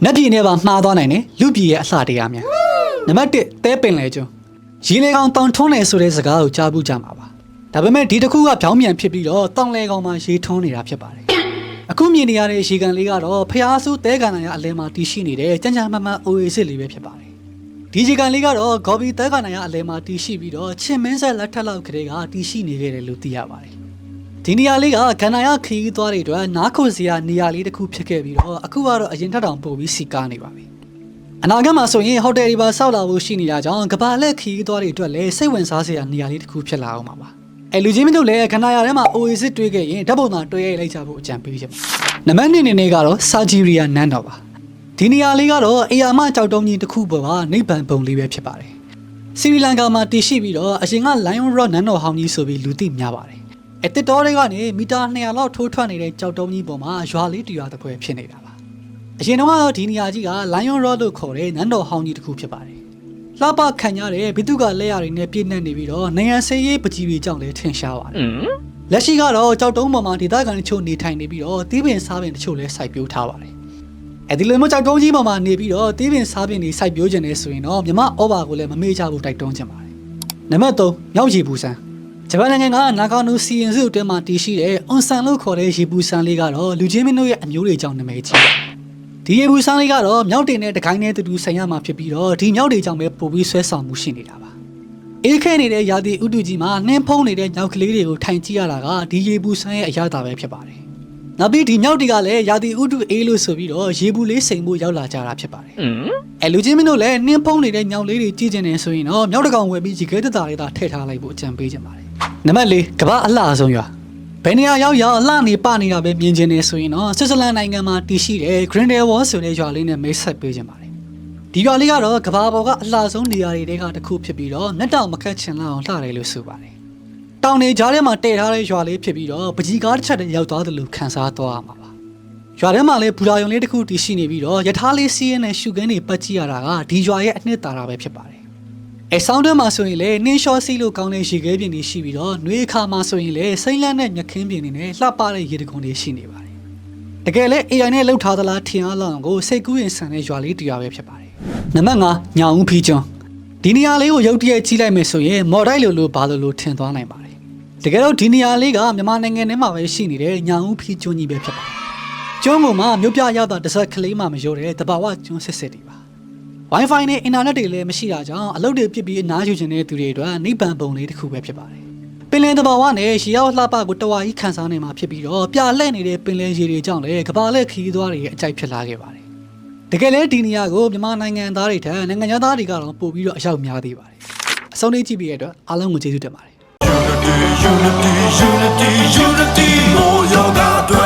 နတ်ပြည်နဲ့ပါမှားသွားနိုင်တယ်လူပြည်ရဲ့အလှတရားများနံပါတ်1တဲပင်လေကျွန်းရေလေကောင်တောင်ထွန်းနေဆိုတဲ့စကားကိုကြားဘူးကြမှာပါဒါပေမဲ့ဒီတစ်ခုကပြောင်းပြန်ဖြစ်ပြီးတော့တောင်လေကောင်မှာရေထွန်းနေတာဖြစ်ပါတယ်အခုမြင်နေရတဲ့ရေကန်လေးကတော့ဖျားဆူတဲကန်နိုင်ရအလဲမှာတည်ရှိနေတဲ့ကြမ်းကြမ်းမှန်မှန်အိုအေစစ်လေးပဲဖြစ်ပါတယ်ဒီရေကန်လေးကတော့ဂေါ်ဘီတဲကန်နိုင်ရအလဲမှာတည်ရှိပြီးတော့ချင်းမင်းဆက်လက်ထက်လောက်ကလေးကတည်ရှိနေခဲ့တယ်လို့သိရပါတယ်ဒီနေရာလေးကကန္နာရခီးသွားတွေအတွက်နားခုစရာနေရာလေးတစ်ခုဖြစ်ခဲ့ပြီးတော့အခုကတော့အရင်ထက်တောင်ပိုပြီးစီကားနေပါပြီအနာဂတ်မှာဆိုရင်ဟိုတယ်တွေပါဆောက်လာဖို့ရှိနေတာကြောင့်ကဘာလက်ခီးသွားတွေအတွက်လည်းစိတ်ဝင်စားစရာနေရာလေးတစ်ခုဖြစ်လာအောင်ပါလူချင်းမတို့လည်းကန္နာရထဲမှာ Oasis တွေ့ခဲ့ရင်ဓာတ်ပုံမှာတွေ့ရလိုက်ကြဖို့အကြံပေးချင်ပါနံပါတ်2နေကတော့ Sagiria နန်းတော်ပါဒီနေရာလေးကတော့အေယာမကြောက်တုံးကြီးတစ်ခုပေါ်မှာနိဗ္ဗာန်ပုံလေးပဲဖြစ်ပါတယ်စီရီလန်ကာမှာတည်ရှိပြီးတော့အရင်က Lion Rock နန်းတော်ဟောင်းကြီးဆိုပြီးလူသိများပါတယ်တစ်တော်တွေကနေမီတာ200လောက်ထိုးထွက်နေတဲ့ကြောက်တုံးကြီးပေါ်မှာရွာလေးတရွာတစ်ပွဲဖြစ်နေတာပါအရင်တော့ဒီနေရာကြီးက Lion Rock လို့ခေါ်တဲ့နန်းတော်ဟောင်းကြီးတစ်ခုဖြစ်ပါတယ်လှပခံရတဲ့ဘိတုကလက်ရတွေနဲ့ပြည့်နှက်နေပြီးတော့နိုင်ငံဆေးရေးပကြီးတွေကြောင့်လည်းထင်ရှားပါတယ်လက်ရှိကတော့ကြောက်တုံးပေါ်မှာဒေသခံတချို့နေထိုင်နေပြီးတော့တီးပင်စားပင်တချို့လည်းစိုက်ပျိုးထားပါတယ်ဒီလိုမျိုးကြောက်တုံးကြီးပေါ်မှာနေပြီးတော့တီးပင်စားပင်တွေစိုက်ပျိုးခြင်းနဲ့ဆိုရင်တော့မြမဩဘာကိုလည်းမမေ့ကြဘူးတိုက်တွန်းချင်ပါတယ်နံပါတ်3မြောက်ရီပူဆန်ဂျပန်နိုင်ငံကနာဂါနိုစီရင်စုအတွင်းမှာတည်ရှိတဲ့အွန်ဆန်လို့ခေါ်တဲ့ရေပူဆန်လေးကတော့လူချင်းမင်းတို့ရဲ့အမျိုးတွေကြောင့်နာမည်ကြီးတယ်ဒီရေပူဆန်လေးကတော့မြောက်တင်နဲ့တကိုင်းနဲ့တူဆိုင်ရမှာဖြစ်ပြီးတော့ဒီမြောက်တွေကြောင့်ပဲပိုပြီးဆွဲဆောင်မှုရှိနေတာပါအေးခဲနေတဲ့ရာသီဥတုကြီးမှာနှင်းဖုံးနေတဲ့ညောက်ကလေးတွေကိုထိုင်ကြည့်ရတာကဒီရေပူဆန်ရဲ့အရသာပဲဖြစ်ပါတယ်နောက်ပြီးဒီမြောက်တွေကလည်းရာသီဥတုအေးလို့ဆိုပြီးတော့ရေပူလေးစိမ်ဖို့ရောက်လာကြတာဖြစ်ပါတယ်လူချင်းမင်းတို့လည်းနှင်းဖုံးနေတဲ့ညောက်လေးတွေကြည့်ကျင်နေဆိုရင်တော့မြောက်တကောင်ဝယ်ပြီးရေခဲတတာလေးသာထည့်ထားလိုက်ဖို့အကြံပေးချင်ပါတယ်နံပါတ်4ကမ္ဘာအလှအဆုံးရွာဘယ်နေရာရောက်အလှနေပနေတာပဲမြင်ကျင်နေဆိုရင်တော့ဆွစ်ဇာလန်နိုင်ငံမှာတည်ရှိတဲ့ Grindelwald ဆိုတဲ့ရွာလေးနဲ့မိတ်ဆက်ပေးကြပါတယ်ဒီရွာလေးကတော့ကမ္ဘာပေါ်ကအလှဆုံးနေရာတွေထဲကတစ်ခုဖြစ်ပြီးတော့မျက်တောင်မခတ်ချင်လောက်အောင်လှတယ်လို့ဆိုပါတယ်တောင်နေကြားထဲမှာတည်ထားတဲ့ရွာလေးဖြစ်ပြီးတော့ပကြီးကားတစ်ချက်တည်းရောက်သွားတယ်လို့ခန်းစားသွားရမှာပါရွာထဲမှာလည်းဘူရာယုံလေးတစ်ခုတည်ရှိနေပြီးတော့ယထာလေးစီးရဲနဲ့ရှုခင်းတွေပတ်ကြည့်ရတာကဒီရွာရဲ့အနှစ်သာရပဲဖြစ်ပါတယ်ဆောင်းတွင်းမှာဆိုရင်လည်းနှင်းလျှောစီးလို့ကောင်းတဲ့ရေခဲပြင်တွေရှိပြီးတော့နှွေးအခါမှာဆိုရင်လည်းစိမ့်လန်းတဲ့မြက်ခင်းပြင်တွေနဲ့လှပတဲ့ရေတကုံတွေရှိနေပါတယ်တကယ်လည်း AI နဲ့လှုပ်ထားသလားထင်အားလောက်ကိုစိတ်ကူးရင်ဆန်တဲ့ရွာလေးတရားပဲဖြစ်ပါတယ်နံပါတ်5ညောင်ဦးဖီးကျွန်းဒီနေရာလေးကိုရုတ်တရက်ကြီးလိုက်မယ်ဆိုရင်မော်ဒိုက်လိုဘာလိုထင်သွားနိုင်ပါတယ်တကယ်တော့ဒီနေရာလေးကမြန်မာနိုင်ငံထဲမှာပဲရှိနေတဲ့ညောင်ဦးဖီးကျွန်းကြီးပဲဖြစ်ပါတယ်ကျွန်းပေါ်မှာမြို့ပြရတာတစ်စက်ကလေးမှမရောတဲ့တဘာဝကျွန်းစစ်စစ်တွေပါWi-Fi နဲ့ internet တွေလည်းမရှိတာကြောင့်အလုပ်တွေပြစ်ပြီးအနားယူခြင်းတဲ့သူတွေအတွက်နိဗ္ဗာန်ပုံလေးတစ်ခုပဲဖြစ်ပါတယ်။ပင်လယ်သဘာဝနဲ့ရေရောက်လှပကိုတဝါကြီးခန်းစားနေမှာဖြစ်ပြီးတော့ပြလှည့်နေတဲ့ပင်လယ်ရေတွေကြောင့်လည်းကမ္ဘာလက်ခီးသွားတွေရဲ့အကြိုက်ဖြစ်လာခဲ့ပါတယ်။တကယ်လည်းဒီနေရာကိုမြန်မာနိုင်ငံသားတွေထက်နိုင်ငံသားတွေကတော့ပို့ပြီးတော့အရောက်များသေးပါတယ်။အဆုံးလေးကြည့်ပြီးရတဲ့အတွက်အားလုံးကိုကျေးဇူးတင်ပါတယ်။ Unity, unity, unity, unity, more yoga.